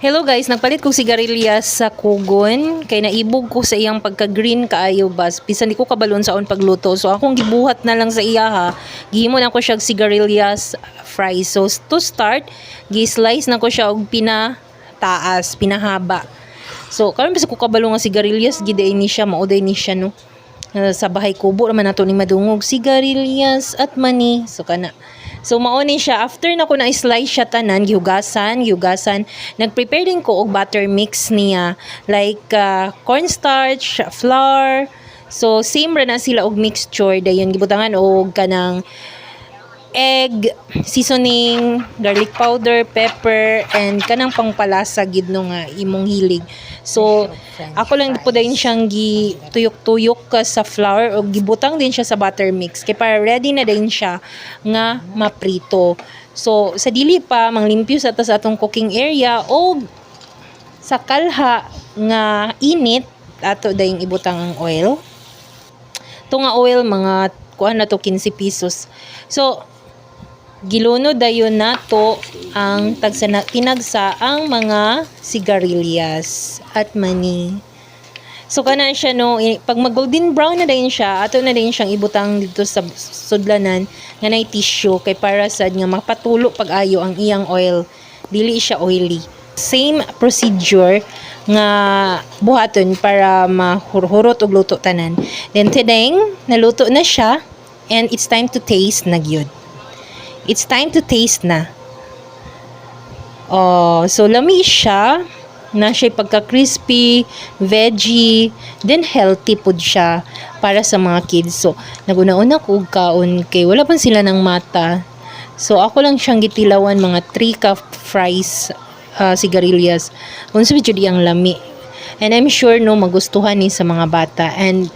Hello guys, nagpalit ko sigarilyas sa kugon kay naibog ko sa iyang pagka-green kaayo bas. Bisan di ko kabalon saon pagluto. So akong gibuhat na lang sa iya ha. Gihimo na ko siya sigarilyas fries. So to start, gi-slice na ko siya og pinataas, pinahaba. So karon bisa ko kabalon nga sigarilyas giday ni siya, mauday ni siya no. Sa bahay kubo naman nato ni madungog sigarilyas at mani. So kana. So mauni siya after na ko na slice siya tanan gihugasan. Nagprepare din ko og butter mix niya like cornstarch, flour. So same ra na sila og mixture dayon gibutangan og kanang egg, seasoning, garlic powder, pepper, and kanang pangpalasa gid no nga imong hilig. So ako lang po din siyang gituyok-tuyok sa flour o gibutang din siya sa butter mix kay para ready na din siya nga maprito. So sa dili pa manglimpyo sa atong cooking area o sa kalha nga init ato dayong ibutang ang oil. Ito nga oil mga kuan na to 15 pesos. So giluno dayon nato ang tinagsa ang mga sigarilyas at mani. So kana siya no, pag mag-golden brown na din siya, ato na din siyang ibutang dito sa sudlanan nga nay tissue kay para sad nga mapatulo pag-ayo ang iyang oil, dili siya oily. Same procedure nga buhaton para mahurhurot og luto tanan. Then today, naluto na siya and it's time to taste na gyud. It's time to taste na. Oh, so lami siya. Na siya pagka-crispy, veggie, then healthy food siya para sa mga kids. So, naguna-una ko kaon kay wala pa sila ng mata. So, ako lang siyang gitilawan mga 3 cup fries, sigarilyas. Kung sa video ang lami. And I'm sure no magustuhan ni sa mga bata. And